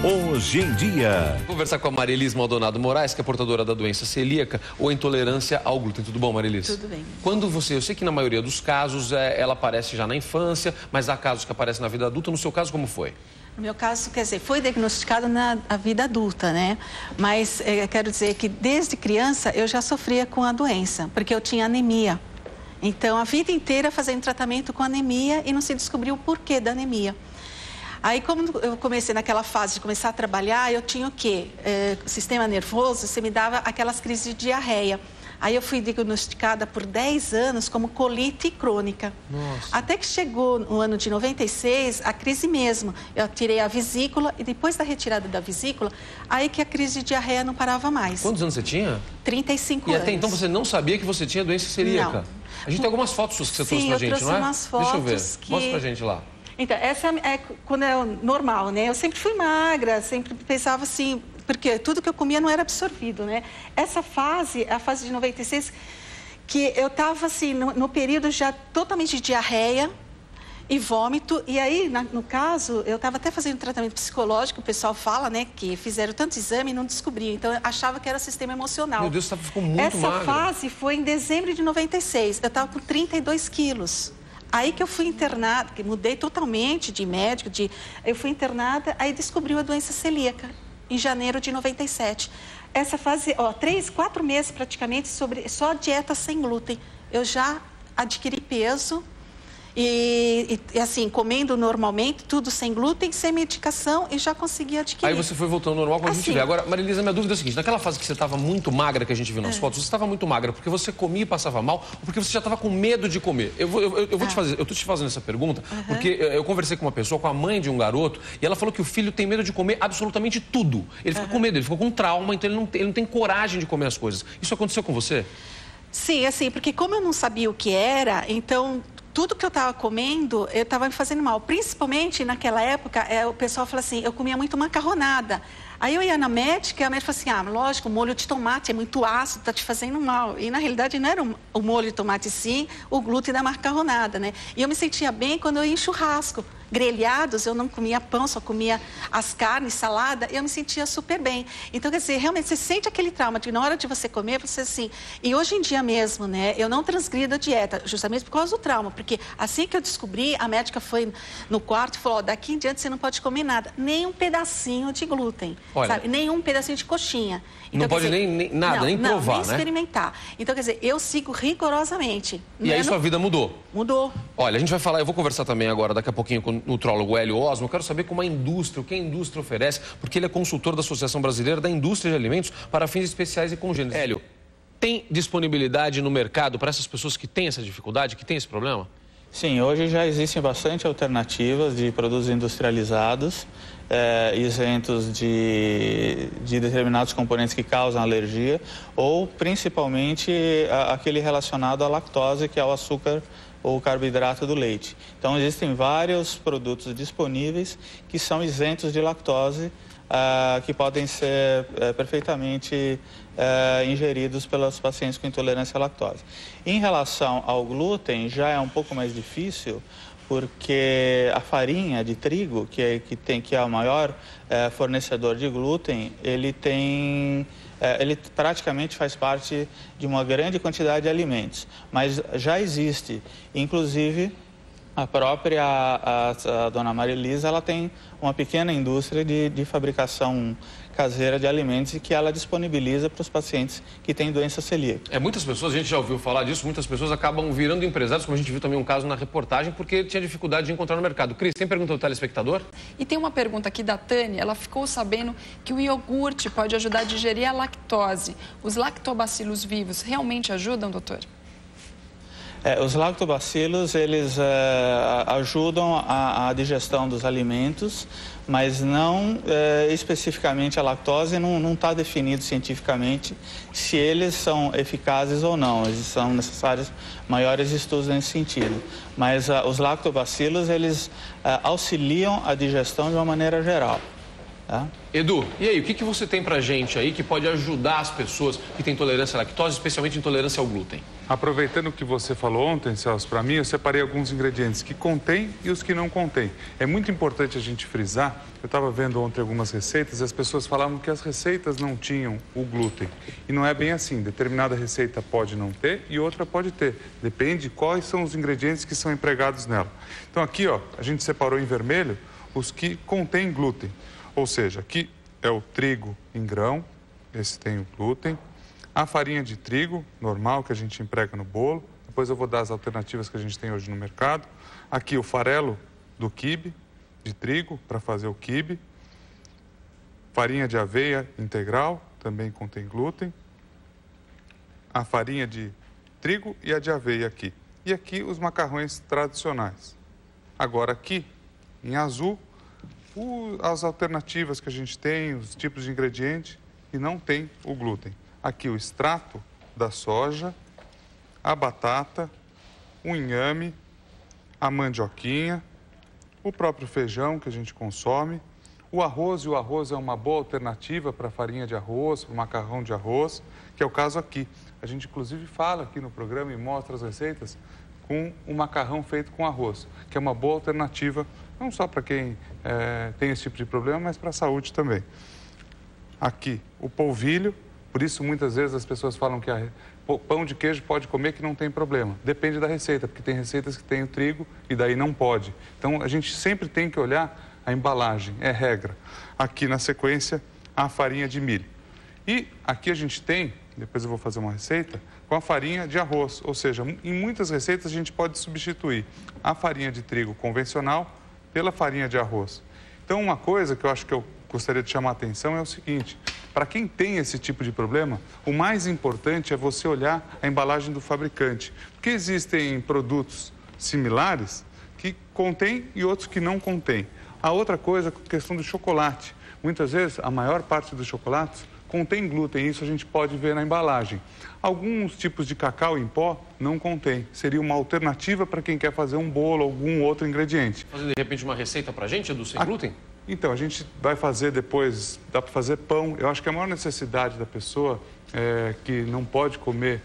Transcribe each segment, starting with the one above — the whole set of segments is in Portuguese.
Hoje em Dia. Vou conversar com a Marilis Maldonado Moraes, que é portadora da doença celíaca ou intolerância ao glúten. Tudo bom, Marilis? Tudo bem. Eu sei que na maioria dos casos ela aparece já na infância, mas há casos que aparecem na vida adulta. No seu caso, como foi? No meu caso, quer dizer, foi diagnosticado na vida adulta, né? Mas quero dizer que desde criança eu já sofria com a doença, porque eu tinha anemia. Então, a vida inteira fazendo tratamento com anemia e não se descobriu o porquê da anemia. Aí, como eu comecei naquela fase de começar a trabalhar, eu tinha o quê? Sistema nervoso, você me dava aquelas crises de diarreia. Aí eu fui diagnosticada por 10 anos como colite crônica. Nossa. Até que chegou no ano de 96, a crise mesmo. Eu tirei a vesícula e depois da retirada da vesícula, aí que a crise de diarreia não parava mais. Quantos anos você tinha? 35 anos. E até então você não sabia que você tinha doença celíaca? Não. A gente tem algumas fotos que você trouxe pra gente, não é? Sim, eu trouxe umas fotos. Deixa eu ver. Mostra pra gente lá. Então, essa é quando é normal, né? Eu sempre fui magra, sempre pensava assim, porque tudo que eu comia não era absorvido, né? Essa fase, a fase de 96, que eu estava assim, no período já totalmente de diarreia e vômito. E aí, no caso, eu estava até fazendo tratamento psicológico, o pessoal fala, né, que fizeram tanto exame e não descobriam. Então, eu achava que era sistema emocional. Meu Deus, você ficou muito magra. Essa fase foi em dezembro de 96, eu estava com 32 quilos. Aí que eu fui internada, que mudei totalmente de médico, eu fui internada, aí descobriu a doença celíaca, em janeiro de 97. Essa fase, 3, 4 meses praticamente, só dieta sem glúten. Eu já adquiri peso e assim, comendo normalmente, tudo sem glúten, sem medicação e já consegui adquirir. Aí você foi voltando ao normal quando a gente assim, vê. Agora, Marilisa, minha dúvida é a seguinte, naquela fase que você estava muito magra, que a gente viu nas fotos, você estava muito magra porque você comia e passava mal ou porque você já estava com medo de comer? Eu tô te fazendo essa pergunta porque eu conversei com uma pessoa, com a mãe de um garoto, e ela falou que o filho tem medo de comer absolutamente tudo. Ele fica com medo, ele ficou com trauma, então ele não tem coragem de comer as coisas. Isso aconteceu com você? Sim, assim, porque como eu não sabia o que era, então tudo que eu estava comendo, eu estava me fazendo mal. Principalmente naquela época, o pessoal fala assim, eu comia muito macarronada. Aí eu ia na médica e a médica falou assim, lógico, o molho de tomate é muito ácido, está te fazendo mal. E na realidade não era o molho de tomate, sim, o glúten da macarronada, né? E eu me sentia bem quando eu ia em churrasco. Grelhados, eu não comia pão, só comia as carnes, salada, e eu me sentia super bem. Então, quer dizer, realmente você sente aquele trauma de na hora de você comer, você assim... E hoje em dia mesmo, né, eu não transgrido a dieta, justamente por causa do trauma, porque assim que eu descobri, a médica foi no quarto e falou, daqui em diante você não pode comer nada, nem um pedacinho de glúten, sabe? Nem um pedacinho de coxinha. Então, não pode dizer, nem nada, nem provar, nem experimentar. Então, quer dizer, eu sigo rigorosamente. E aí sua vida mudou? Mudou. Olha, a gente vai falar, eu vou conversar também agora, daqui a pouquinho, com o nutrólogo Hélio Osmo. Eu quero saber como a indústria, o que a indústria oferece, porque ele é consultor da Associação Brasileira da Indústria de Alimentos para fins especiais e congêneres. Hélio, tem disponibilidade no mercado para essas pessoas que têm essa dificuldade, que têm esse problema? Sim, hoje já existem bastante alternativas de produtos industrializados, isentos de determinados componentes que causam alergia, ou principalmente aquele relacionado à lactose, que é o açúcar ou carboidrato do leite. Então, existem vários produtos disponíveis que são isentos de lactose, que podem ser perfeitamente ingeridos pelos pacientes com intolerância à lactose. Em relação ao glúten, já é um pouco mais difícil, porque a farinha de trigo, que é o maior fornecedor de glúten, ele praticamente faz parte de uma grande quantidade de alimentos, mas já existe, inclusive a própria a dona Marilisa, ela tem uma pequena indústria de fabricação caseira de alimentos e que ela disponibiliza para os pacientes que têm doença celíaca. Muitas pessoas, a gente já ouviu falar disso, muitas pessoas acabam virando empresários, como a gente viu também um caso na reportagem, porque tinha dificuldade de encontrar no mercado. Cris, tem pergunta do telespectador? E tem uma pergunta aqui da Tânia, ela ficou sabendo que o iogurte pode ajudar a digerir a lactose. Os lactobacilos vivos realmente ajudam, doutor? Os lactobacilos, eles ajudam a digestão dos alimentos, mas não especificamente a lactose, não está definido cientificamente se eles são eficazes ou não. São necessários maiores estudos nesse sentido. Mas os lactobacilos, eles auxiliam a digestão de uma maneira geral. Tá? Edu, e aí, o que você tem pra gente aí que pode ajudar as pessoas que têm intolerância à lactose, especialmente intolerância ao glúten? Aproveitando o que você falou ontem, Celso, para mim, eu separei alguns ingredientes que contêm e os que não contêm. É muito importante a gente frisar, eu estava vendo ontem algumas receitas e as pessoas falavam que as receitas não tinham o glúten. E não é bem assim, determinada receita pode não ter e outra pode ter. Depende de quais são os ingredientes que são empregados nela. Então aqui, ó, a gente separou em vermelho os que contêm glúten. Ou seja, aqui é o trigo em grão, esse tem o glúten. A farinha de trigo normal que a gente emprega no bolo. Depois eu vou dar as alternativas que a gente tem hoje no mercado. Aqui o farelo do quibe, de trigo, para fazer o quibe. Farinha de aveia integral, também contém glúten. A farinha de trigo e a de aveia aqui. E aqui os macarrões tradicionais. Agora aqui, em azul, as alternativas que a gente tem, os tipos de ingrediente que não tem o glúten. Aqui o extrato da soja, a batata, o inhame, a mandioquinha, o próprio feijão que a gente consome, o arroz, e o arroz é uma boa alternativa para farinha de arroz, para o macarrão de arroz, que é o caso aqui. A gente inclusive fala aqui no programa e mostra as receitas com o macarrão feito com arroz, que é uma boa alternativa, não só para quem tem esse tipo de problema, mas para a saúde também. Aqui o polvilho. Por isso, muitas vezes, as pessoas falam que pão de queijo pode comer que não tem problema. Depende da receita, porque tem receitas que tem o trigo e daí não pode. Então, a gente sempre tem que olhar a embalagem, é regra. Aqui, na sequência, a farinha de milho. E aqui a gente tem, depois eu vou fazer uma receita, com a farinha de arroz. Ou seja, em muitas receitas a gente pode substituir a farinha de trigo convencional pela farinha de arroz. Então, uma coisa que eu acho que eu gostaria de chamar a atenção é o seguinte: para quem tem esse tipo de problema, o mais importante é você olhar a embalagem do fabricante. Porque existem produtos similares que contêm e outros que não contêm. A outra coisa é a questão do chocolate. Muitas vezes, a maior parte dos chocolates contém glúten, isso a gente pode ver na embalagem. Alguns tipos de cacau em pó não contém. Seria uma alternativa para quem quer fazer um bolo, algum outro ingrediente. Fazer, de repente, uma receita para a gente, do sem glúten? Então, a gente vai fazer depois, dá para fazer pão. Eu acho que a maior necessidade da pessoa que não pode comer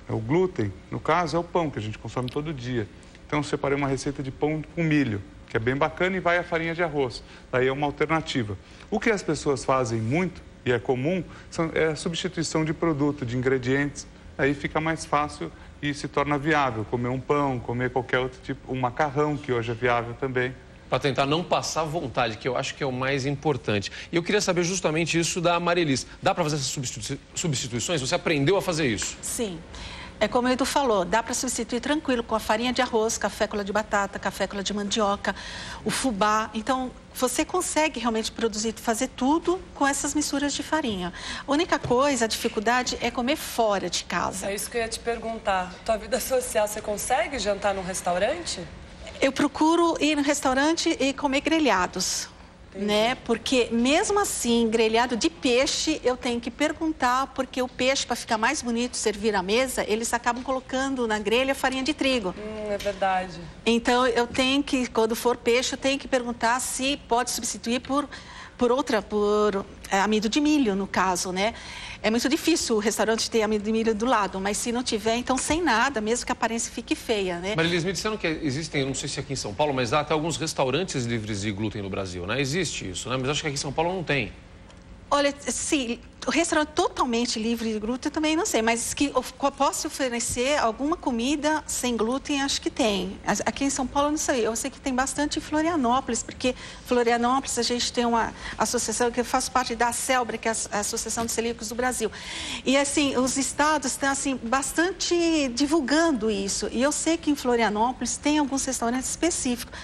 o glúten, no caso, é o pão, que a gente consome todo dia. Então, eu separei uma receita de pão com milho, que é bem bacana, e vai a farinha de arroz. Daí é uma alternativa. O que as pessoas fazem muito, e é comum, é a substituição de produto, de ingredientes. Aí fica mais fácil e se torna viável comer um pão, comer qualquer outro tipo, um macarrão, que hoje é viável também. Para tentar não passar vontade, que eu acho que é o mais importante. E eu queria saber justamente isso da Marilis. Dá para fazer essas substituições? Você aprendeu a fazer isso? Sim. É como o Edu falou, dá para substituir tranquilo com a farinha de arroz, cafécula de batata, cafécula de mandioca, o fubá. Então, você consegue realmente produzir, fazer tudo com essas misturas de farinha. A única coisa, a dificuldade é comer fora de casa. É isso que eu ia te perguntar. Tua vida social, você consegue jantar num restaurante? Eu procuro ir no restaurante e comer grelhados, né? Porque mesmo assim, grelhado de peixe, eu tenho que perguntar, porque o peixe, para ficar mais bonito, servir à mesa, eles acabam colocando na grelha farinha de trigo. É verdade. Então, eu tenho que, quando for peixe, eu tenho que perguntar se pode substituir por amido de milho, no caso, né? É muito difícil o restaurante ter amido de milho do lado, mas se não tiver, então sem nada, mesmo que a aparência fique feia, né? Marilis, me disseram que existem, eu não sei se aqui em São Paulo, mas há até alguns restaurantes livres de glúten no Brasil, né? Existe isso, né? Mas acho que aqui em São Paulo não tem. Olha, sim, o restaurante totalmente livre de glúten também não sei, mas que eu posso oferecer alguma comida sem glúten, acho que tem. Aqui em São Paulo não sei, eu sei que tem bastante em Florianópolis, porque Florianópolis a gente tem uma associação que eu faço parte da ACELBRA, que é a Associação de Celíacos do Brasil. E assim, os estados estão assim bastante divulgando isso. E eu sei que em Florianópolis tem alguns restaurantes específicos.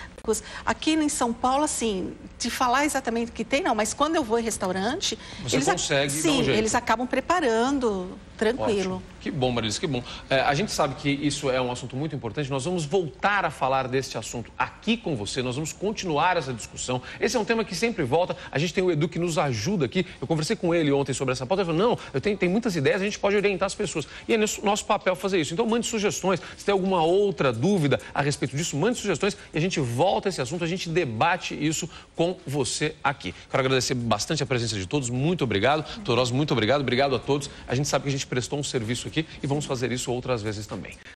Aqui em São Paulo, assim, de falar exatamente o que tem, não, mas quando eu vou em restaurante... Você consegue dar um jeito. Eles acabam preparando, tranquilo. Ótimo. Que bom, Marilis, que bom. A gente sabe que isso é um assunto muito importante, nós vamos voltar a falar deste assunto aqui com você, nós vamos continuar essa discussão. Esse é um tema que sempre volta, a gente tem o Edu que nos ajuda aqui, eu conversei com ele ontem sobre essa pauta, ele falou, não, tem muitas ideias, a gente pode orientar as pessoas. E é nosso papel fazer isso. Então, mande sugestões, se tem alguma outra dúvida a respeito disso, mande sugestões e a gente volta a esse assunto, a gente debate isso com você aqui. Quero agradecer bastante a presença de todos, muito obrigado. Toros, muito obrigado, obrigado a todos. A gente sabe que a gente prestou um serviço aqui e vamos fazer isso outras vezes também.